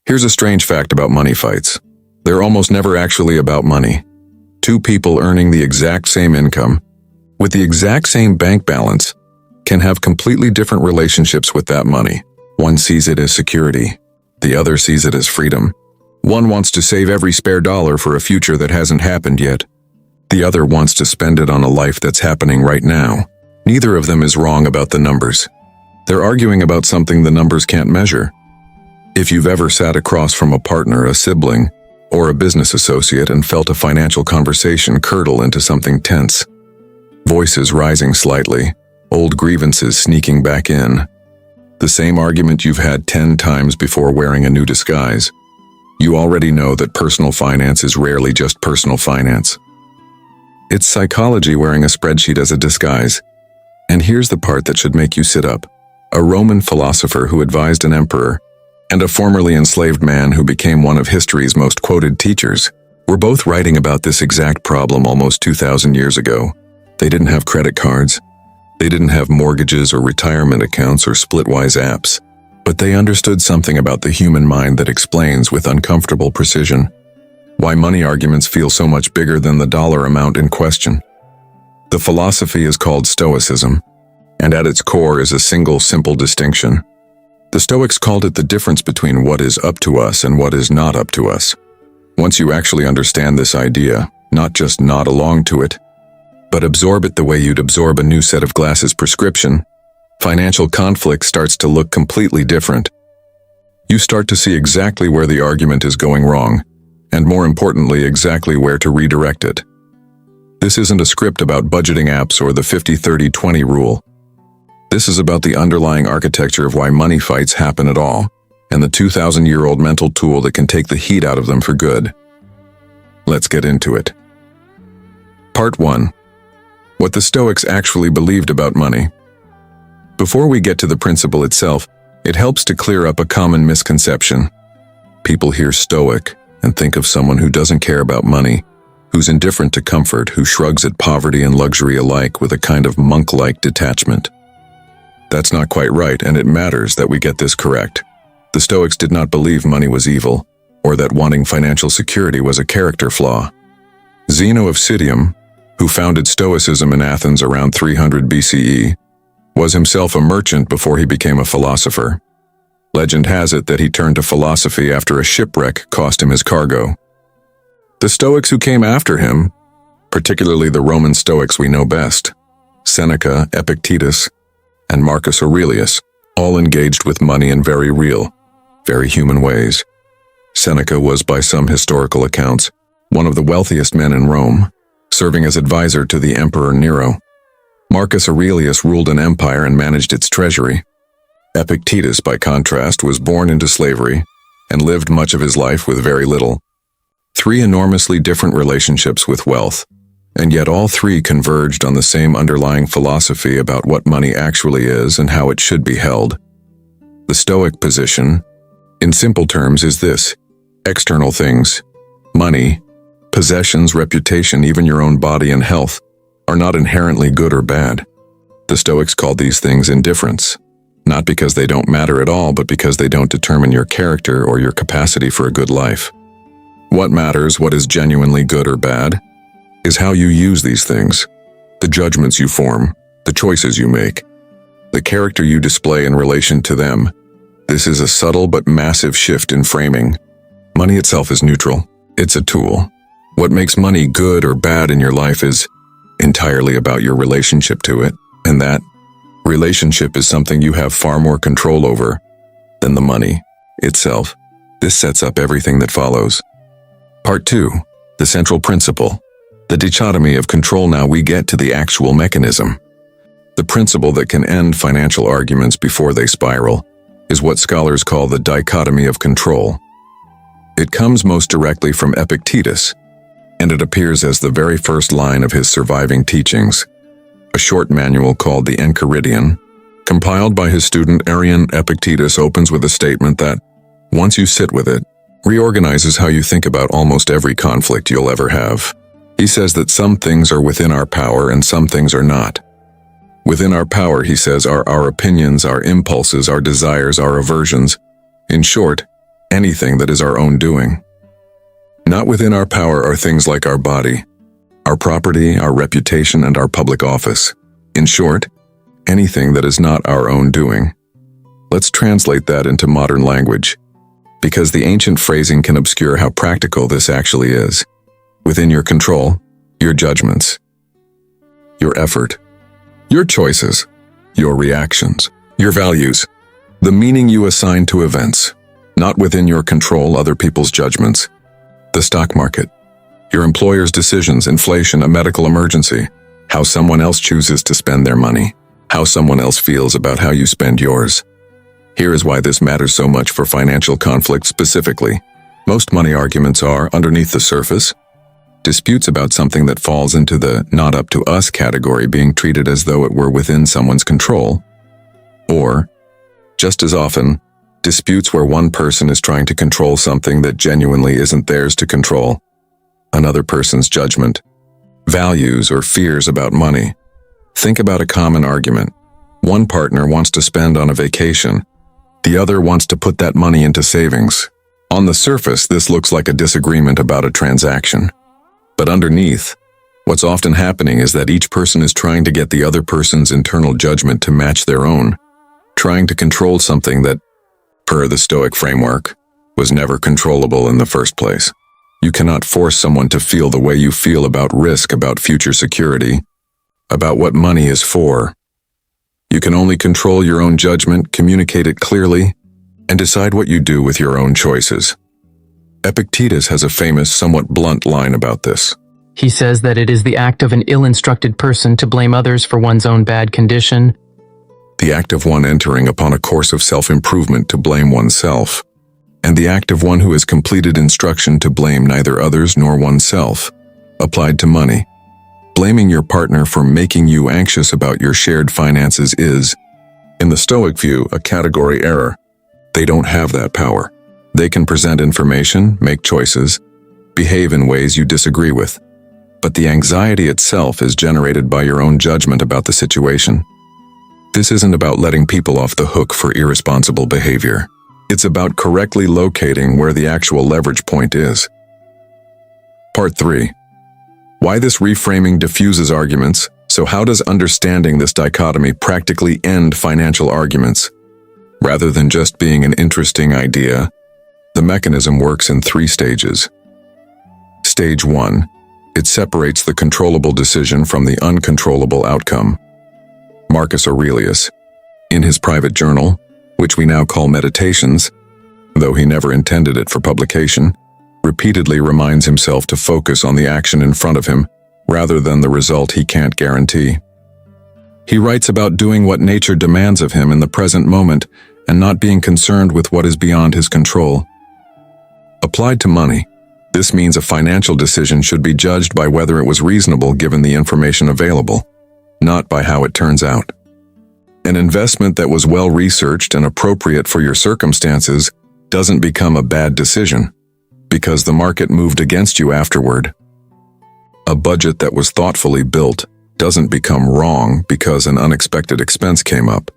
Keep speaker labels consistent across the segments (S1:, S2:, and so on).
S1: Here's a strange fact about money fights. They're almost never actually about money. Two people earning the exact same income, with the exact same bank balance, can have completely different relationships with that money. One sees it as security. The other sees it as freedom. One wants to save every spare dollar for a future that hasn't happened yet. The other wants to spend it on a life that's happening right now. Neither of them is wrong about the numbers. They're arguing about something the numbers can't measure. If you've ever sat across from a partner, a sibling, or a business associate and felt a financial conversation curdle into something tense, voices rising slightly, old grievances sneaking back in, the same argument you've had 10 times before wearing a new disguise, you already know that personal finance is rarely just personal finance. It's psychology wearing a spreadsheet as a disguise. And here's the part that should make you sit up. A Roman philosopher who advised an emperor, and a formerly enslaved man who became one of history's most quoted teachers, were both writing about this exact problem almost 2,000 years ago. They didn't have credit cards. They didn't have mortgages or retirement accounts or splitwise apps. But they understood something about the human mind that explains with uncomfortable precision why money arguments feel so much bigger than the dollar amount in question. The philosophy is called Stoicism, and at its core is a single simple distinction. The Stoics called it the difference between what is up to us and what is not up to us. Once you actually understand this idea, not just nod along to it, but absorb it the way you'd absorb a new set of glasses prescription, financial conflict starts to look completely different. You start to see exactly where the argument is going wrong, and more importantly, exactly where to redirect it. This isn't a script about budgeting apps or the 50-30-20 rule. This is about the underlying architecture of why money fights happen at all, and the 2,000-year-old mental tool that can take the heat out of them for good. Let's get into it. Part 1. What the Stoics actually believed about money. Before we get to the principle itself, it helps to clear up a common misconception. People hear Stoic and think of someone who doesn't care about money, who's indifferent to comfort, who shrugs at poverty and luxury alike with a kind of monk-like detachment. That's not quite right, and it matters that we get this correct. The Stoics did not believe money was evil, or that wanting financial security was a character flaw. Zeno of Citium, who founded Stoicism in Athens around 300 BCE, was himself a merchant before he became a philosopher. Legend has it that he turned to philosophy after a shipwreck cost him his cargo. The Stoics who came after him, particularly the Roman Stoics we know best, Seneca, Epictetus, and Marcus Aurelius, all engaged with money in very real, very human ways. Seneca was, by some historical accounts, one of the wealthiest men in Rome, serving as advisor to the Emperor Nero. Marcus Aurelius ruled an empire and managed its treasury. Epictetus, by contrast, was born into slavery and lived much of his life with very little. Three enormously different relationships with wealth, and yet all three converged on the same underlying philosophy about what money actually is and how it should be held. The Stoic position, in simple terms, is this: external things, money, possessions, reputation, even your own body and health, are not inherently good or bad. The Stoics called these things indifference, not because they don't matter at all, but because they don't determine your character or your capacity for a good life. What matters, what is genuinely good or bad, is how you use these things, the judgments you form, the choices you make, the character you display in relation to them. This is a subtle but massive shift in framing. Money itself is neutral. It's a tool. What makes money good or bad in your life is entirely about your relationship to it, and that relationship is something you have far more control over than the money itself. This sets up everything that follows. Part 2. The central principle. The dichotomy of control. Now we get to the actual mechanism. The principle that can end financial arguments before they spiral is what scholars call the dichotomy of control. It comes most directly from Epictetus, and it appears as the very first line of his surviving teachings, a short manual called the Enchiridion, compiled by his student Arian. Epictetus opens with a statement that, once you sit with it, reorganizes how you think about almost every conflict you'll ever have. He says that some things are within our power and some things are not. Within our power, he says, are our opinions, our impulses, our desires, our aversions. In short, anything that is our own doing. Not within our power are things like our body, our property, our reputation, and our public office. In short, anything that is not our own doing. Let's translate that into modern language, because the ancient phrasing can obscure how practical this actually is. Within your control, your judgments, your effort, your choices, your reactions, your values, the meaning you assign to events. Not within your control other people's judgments, the stock market, your employer's decisions, inflation, a medical emergency, how someone else chooses to spend their money, how someone else feels about how you spend yours. Here is why this matters so much for financial conflict specifically. Most money arguments are, underneath the surface, disputes about something that falls into the not up to us category, being treated as though it were within someone's control. Or, just as often, disputes where one person is trying to control something that genuinely isn't theirs to control. Another person's judgment, values, or fears about money. Think about a common argument. One partner wants to spend on a vacation. The other wants to put that money into savings. On the surface, this looks like a disagreement about a transaction. But underneath, what's often happening is that each person is trying to get the other person's internal judgment to match their own, trying to control something that, per the Stoic framework, was never controllable in the first place. You cannot force someone to feel the way you feel about risk, about future security, about what money is for. You can only control your own judgment, communicate it clearly, and decide what you do with your own choices. Epictetus has a famous, somewhat blunt line about this.
S2: He says that it is the act of an ill-instructed person to blame others for one's own bad condition.
S1: The act of one entering upon a course of self-improvement to blame oneself, and the act of one who has completed instruction to blame neither others nor oneself, applied to money. Blaming your partner for making you anxious about your shared finances is, in the Stoic view, a category error. They don't have that power. They can present information, make choices, behave in ways you disagree with. But the anxiety itself is generated by your own judgment about the situation. This isn't about letting people off the hook for irresponsible behavior. It's about correctly locating where the actual leverage point is. Part 3. Why this reframing diffuses arguments. So how does understanding this dichotomy practically end financial arguments? Rather than just being an interesting idea, the mechanism works in 3 stages. Stage 1. It separates the controllable decision from the uncontrollable outcome. Marcus Aurelius, in his private journal, which we now call Meditations, though he never intended it for publication, repeatedly reminds himself to focus on the action in front of him rather than the result he can't guarantee. He writes about doing what nature demands of him in the present moment and not being concerned with what is beyond his control. Applied to money, this means a financial decision should be judged by whether it was reasonable given the information available, not by how it turns out. An investment that was well researched and appropriate for your circumstances doesn't become a bad decision because the market moved against you afterward. A budget that was thoughtfully built doesn't become wrong because an unexpected expense came up.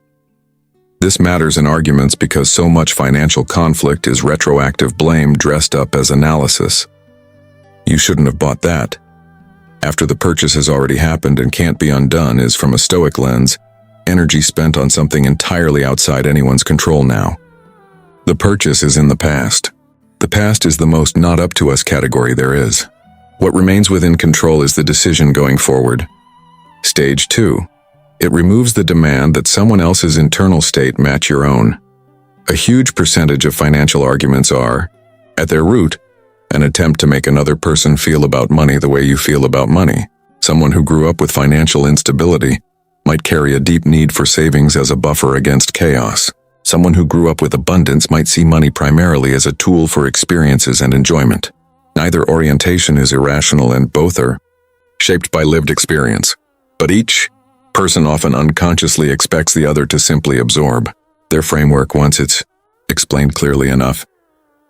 S1: This matters in arguments because so much financial conflict is retroactive blame dressed up as analysis. You shouldn't have bought that. After the purchase has already happened and can't be undone is, from a Stoic lens, energy spent on something entirely outside anyone's control now. The purchase is in the past. The past is the most not up to us category there is. What remains within control is the decision going forward. Stage 2. It removes the demand that someone else's internal state match your own. A huge percentage of financial arguments are, at their root, an attempt to make another person feel about money the way you feel about money. Someone who grew up with financial instability might carry a deep need for savings as a buffer against chaos. Someone who grew up with abundance might see money primarily as a tool for experiences and enjoyment. Neither orientation is irrational and both are shaped by lived experience. But each person often unconsciously expects the other to simply absorb their framework once it's explained clearly enough.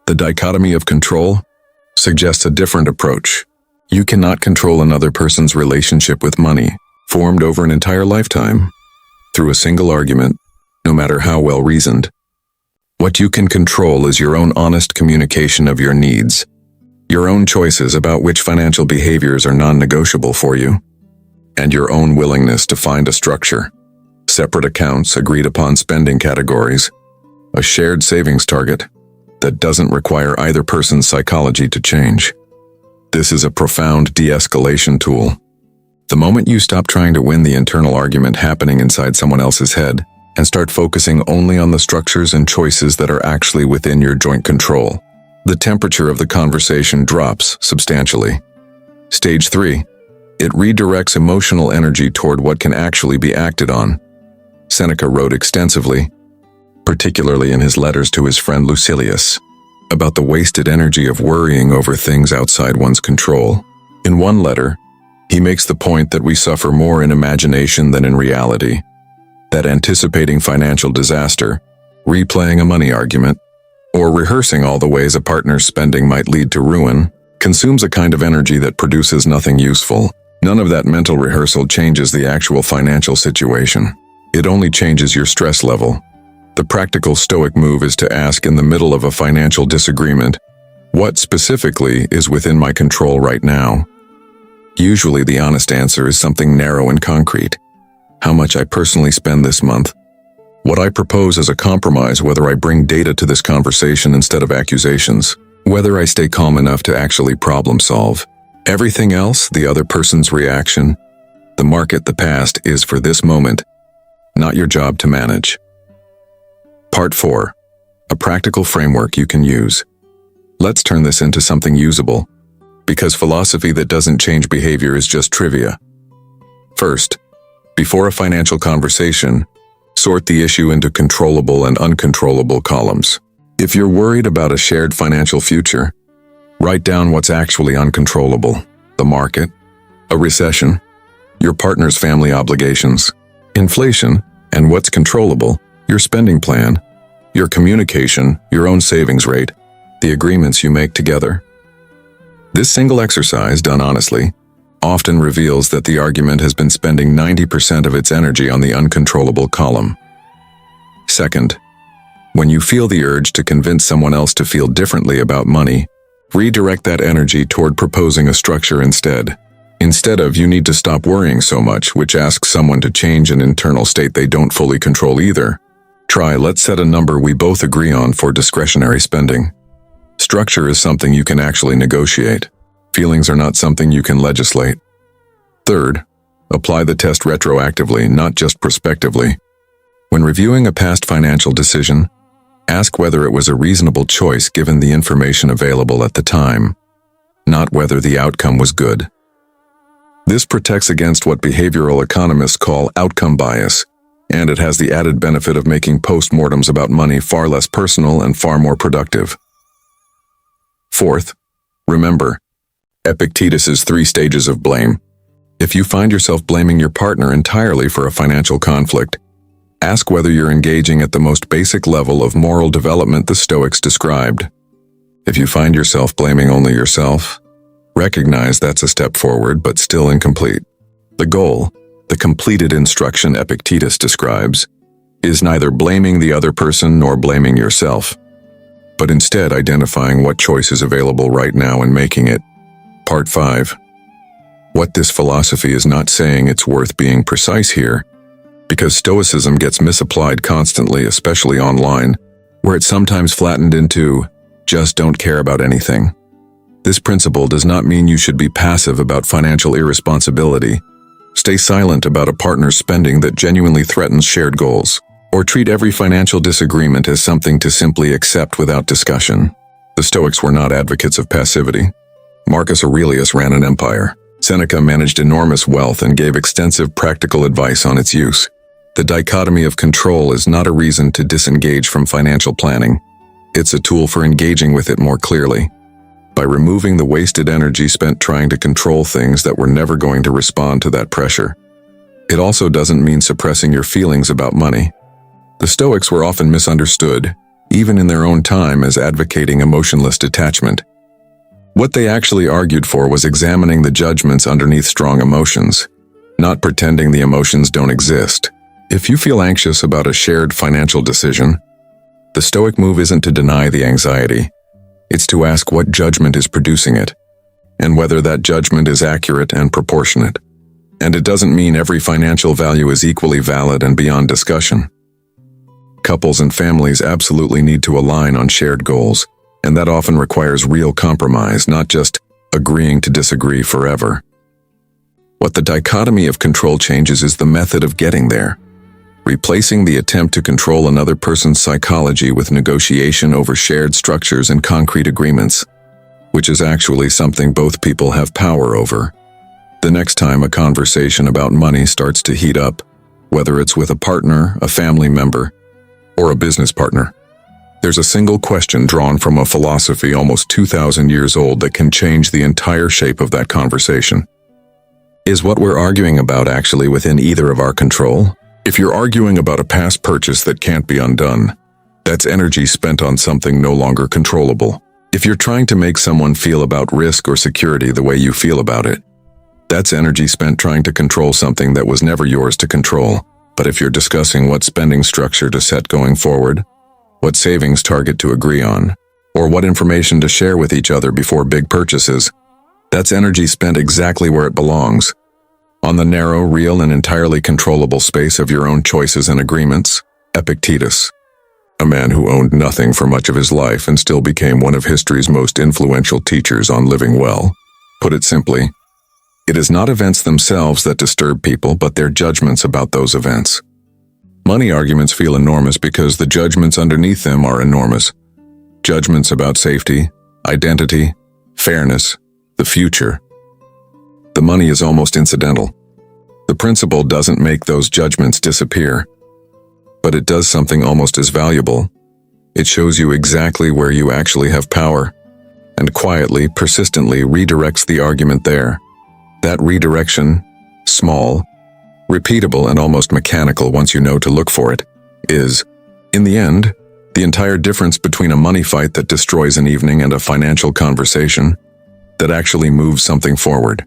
S1: The dichotomy of control suggests a different approach. You cannot control another person's relationship with money, formed over an entire lifetime, through a single argument, no matter how well reasoned. What you can control is your own honest communication of your needs, your own choices about which financial behaviors are non-negotiable for you, and your own willingness to find a structure, separate accounts, agreed upon spending categories, a shared savings target that doesn't require either person's psychology to change. This is a profound de-escalation tool. The moment you stop trying to win the internal argument happening inside someone else's head and start focusing only on the structures and choices that are actually within your joint control, the temperature of the conversation drops substantially. Stage 3. It redirects emotional energy toward what can actually be acted on. Seneca wrote extensively, particularly in his letters to his friend Lucilius, about the wasted energy of worrying over things outside one's control. In one letter, he makes the point that we suffer more in imagination than in reality, that anticipating financial disaster, replaying a money argument, or rehearsing all the ways a partner's spending might lead to ruin, consumes a kind of energy that produces nothing useful. None of that mental rehearsal changes the actual financial situation. It only changes your stress level. The practical Stoic move is to ask in the middle of a financial disagreement, what specifically is within my control right now? Usually the honest answer is something narrow and concrete. How much I personally spend this month. What I propose as a compromise, whether I bring data to this conversation instead of accusations, whether I stay calm enough to actually problem solve. Everything else, the other person's reaction, the market, the past, is for this moment, not your job to manage. Part 4. A practical framework you can use. Let's turn this into something usable, because philosophy that doesn't change behavior is just trivia. First, before a financial conversation, sort the issue into controllable and uncontrollable columns. If you're worried about a shared financial future, write down what's actually uncontrollable: the market, a recession, your partner's family obligations, inflation, and what's controllable: your spending plan, your communication, your own savings rate, the agreements you make together. This single exercise, done honestly, often reveals that the argument has been spending 90% of its energy on the uncontrollable column. Second, when you feel the urge to convince someone else to feel differently about money, redirect that energy toward proposing a structure instead. Instead of "you need to stop worrying so much," which asks someone to change an internal state they don't fully control either, try "let's set a number we both agree on for discretionary spending." Structure is something you can actually negotiate. Feelings are not something you can legislate. Third, apply the test retroactively, not just prospectively. When reviewing a past financial decision, ask whether it was a reasonable choice given the information available at the time, not whether the outcome was good. This protects against what behavioral economists call outcome bias, and it has the added benefit of making postmortems about money far less personal and far more productive. Fourth, remember Epictetus's 3 stages of blame. If you find yourself blaming your partner entirely for a financial conflict, ask whether you're engaging at the most basic level of moral development the Stoics described. If you find yourself blaming only yourself, recognize that's a step forward but still incomplete. The goal, the completed instruction Epictetus describes, is neither blaming the other person nor blaming yourself, but instead identifying what choice is available right now and making it. Part 5. What this philosophy is not saying it's worth being precise here, because Stoicism gets misapplied constantly, especially online, where it's sometimes flattened into "just don't care about anything." This principle does not mean you should be passive about financial irresponsibility, stay silent about a partner's spending that genuinely threatens shared goals, or treat every financial disagreement as something to simply accept without discussion. The Stoics were not advocates of passivity. Marcus Aurelius ran an empire. Seneca managed enormous wealth and gave extensive practical advice on its use. The dichotomy of control is not a reason to disengage from financial planning. It's a tool for engaging with it more clearly. By removing the wasted energy spent trying to control things that were never going to respond to that pressure. It also doesn't mean suppressing your feelings about money. The Stoics were often misunderstood, even in their own time, as advocating emotionless detachment. What they actually argued for was examining the judgments underneath strong emotions, not pretending the emotions don't exist. If you feel anxious about a shared financial decision, The Stoic move isn't to deny the anxiety. It's to ask what judgment is producing it, and whether that judgment is accurate and proportionate. And it doesn't mean every financial value is equally valid and beyond discussion. Couples and families absolutely need to align on shared goals, and that often requires real compromise, not just agreeing to disagree forever. What the dichotomy of control changes is the method of getting there, replacing the attempt to control another person's psychology with negotiation over shared structures and concrete agreements, which is actually something both people have power over. The next time a conversation about money starts to heat up, whether it's with a partner, a family member, or a business partner, there's a single question drawn from a philosophy almost 2,000 years old that can change the entire shape of that conversation. Is what we're arguing about actually within either of our control? If you're arguing about a past purchase that can't be undone, that's energy spent on something no longer controllable. If you're trying to make someone feel about risk or security the way you feel about it, that's energy spent trying to control something that was never yours to control. But if you're discussing what spending structure to set going forward, what savings target to agree on, or what information to share with each other before big purchases, that's energy spent exactly where it belongs, on the narrow, real, and entirely controllable space of your own choices and agreements. Epictetus, a man who owned nothing for much of his life and still became one of history's most influential teachers on living well, put it simply, it is not events themselves that disturb people, but their judgments about those events. Money arguments feel enormous because the judgments underneath them are enormous. Judgments about safety, identity, fairness, the future. The money is almost incidental. The principle doesn't make those judgments disappear, but it does something almost as valuable. It shows you exactly where you actually have power, and quietly, persistently redirects the argument there. That redirection, small, repeatable, and almost mechanical once you know to look for it, is, in the end, the entire difference between a money fight that destroys an evening and a financial conversation that actually moves something forward.